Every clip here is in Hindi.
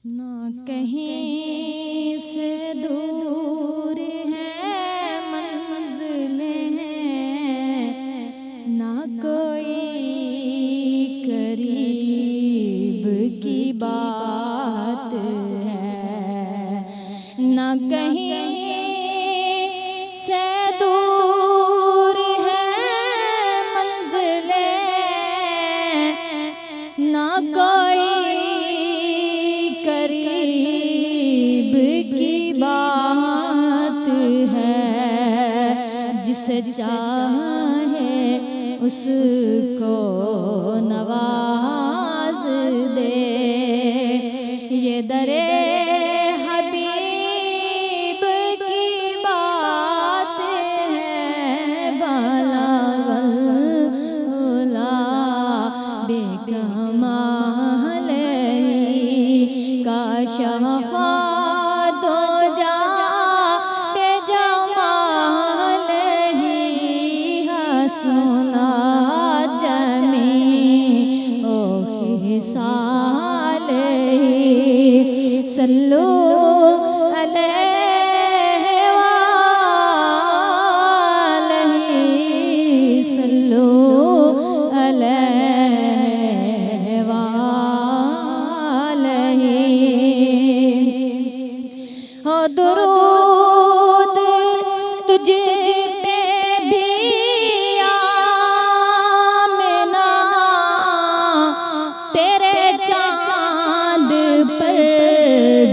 ना कहीं से दूर है मंज़िलें, ना कोई करीब की बात है, ना कहीं से दूर है मंज़िलें, ना कोई करीब की बात है। जिसे चाहे उसको नवाज दे, ये दरे हबीब की बात है। बाला वल्ला बेकमाल का शफा दो जा पे जमाल ही हसना जमी ओ खिसाल ही। सल्लू अलैहि वालैहि, सल्लू अलैहि वालैहि। हो दुरूद तुझे पे भी आमिना, तेरे चांद पर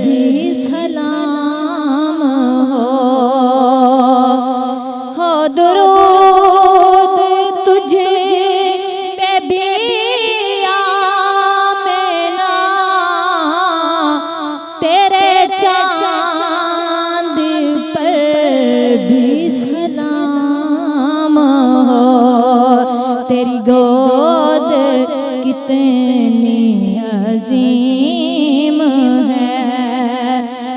भी सलाम हो दुरूद तुझे पे भी आमिना, तेरे चांद पर भी सलाम हो। तेरी गोद कितनी अजीम है,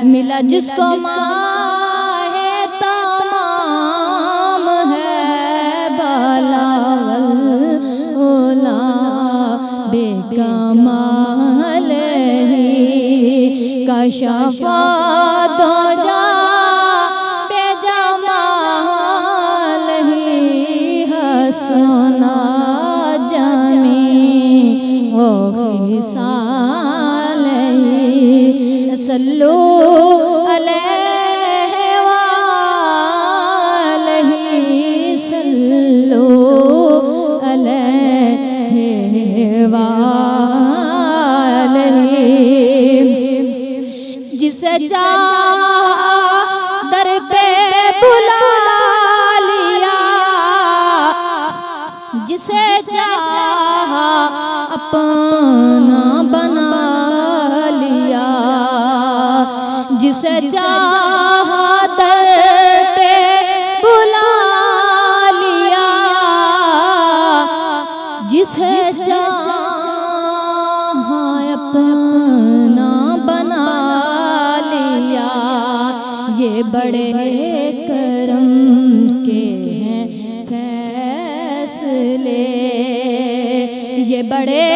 मिला जिसको माहे तमाम है। बाला वल्ला बेकमाल ही का शफा दो जा पे जमाल ही हसना जमी ओ खिसाल ही। सल्लू अलैहि वालैहि, सल्लू अलैहि वालैहि। जिसे चाहा दर पे बुला लिया, जिसे चाहा अपना बना लिया, जिसे चाहा दर पे बुला लिया, जिसे चाहा अपना बना लिया। ये बड़े करम के हैं फैसले, ये बड़े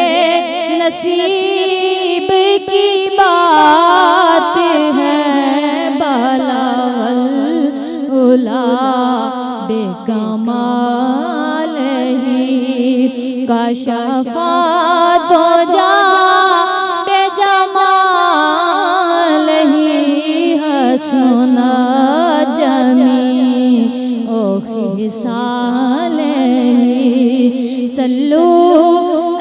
नसीब की बात है। बाला वल्ला बेकमाल ही का शफा दो जा पे जमाल ही हसना जमी ओ खिसाल ही। सल्लू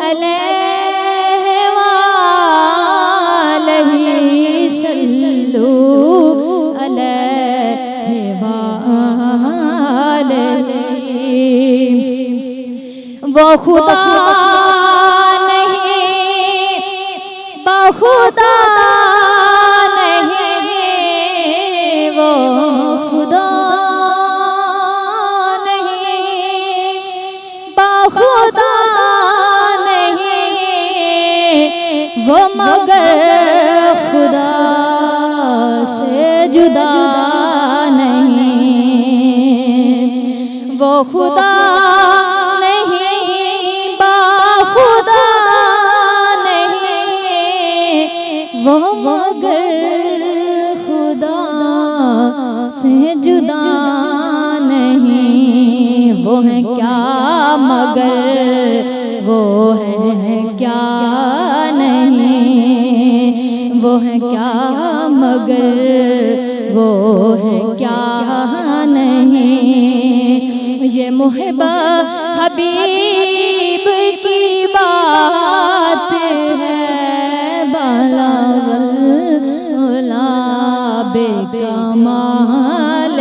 अलैहि वालैहि, सल्लू अलैहि वालैहि। वो खुदा नहीं बहुदा नहीं, वो खुदा नहीं बहुदा नहीं, वो मगर खुदा से जुदा नहीं। वो खुदा नहीं बाखुदा नहीं, वो मगर खुदा से जुदा नहीं। वो है क्या मगर वो है क्या नहीं। वो है क्या मगर वो है क्या नहीं। ये मुहब्बा हबीब की बात है। बाला बेकमाल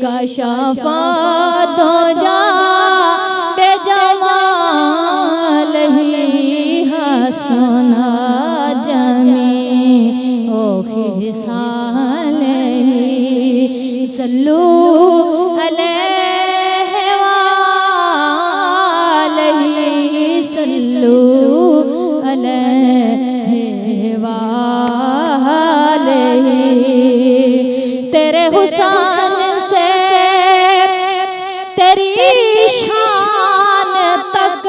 कशफा दो जा बेजमाल ही हसना जमी ओ खिसाल सल्लू अलैहि वालैहि सल्लू अलैहि वालैहि। तेरे हुस्न से तेरी शान तक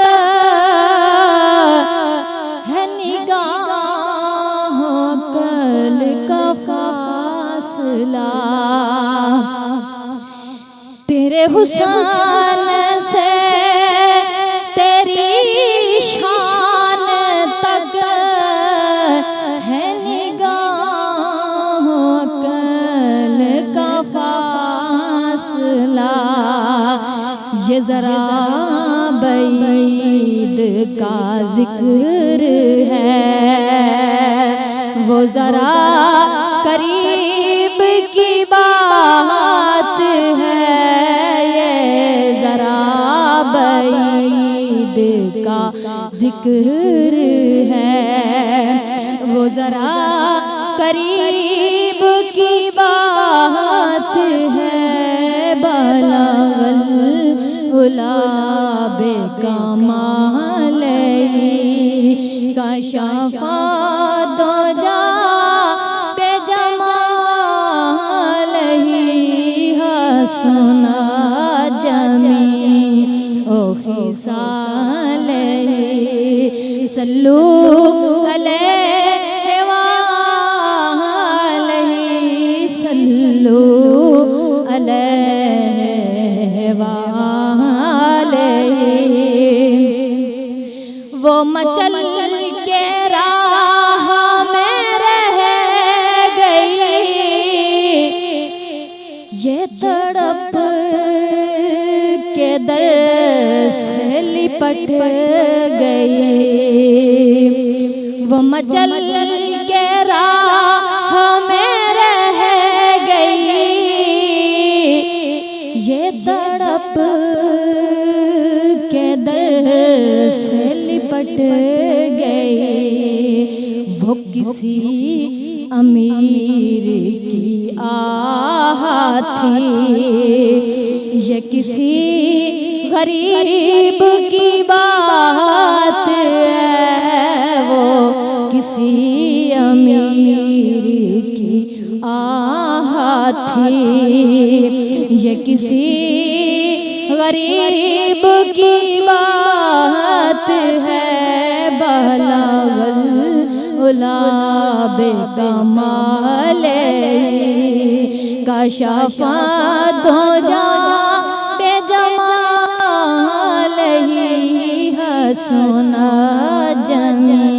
है निगाहों कल का फासला। तेरे हुस्न से तेरी शान तक है निगाहों कल का फासला। ये जरा बैद का जिक्र है वो जरा करीब की बात है। ये जरा बैद का जिक्र है वो जरा करीब की बात है। बलागल उला बेकमाल कशफा दो जा बेजमाल ही हसना जमी ओ खिसाल सल्लू अलैहि वालैहि सल्लू अलैहि वालैहि। वो मचल के राह में रह गई ये तड़प के दर से लिपट गई। वो मचल के राह में रह गई ये तड़प के दर से लिपट गई। वो किसी अमीर की आह थी ये किसी गरीब की बात है। वो किसी अमीर की आह थी ये किसी गरीब की बात है। बलागल उला बेकमाल कशफा दो जा बेजमाल ही हसना जमी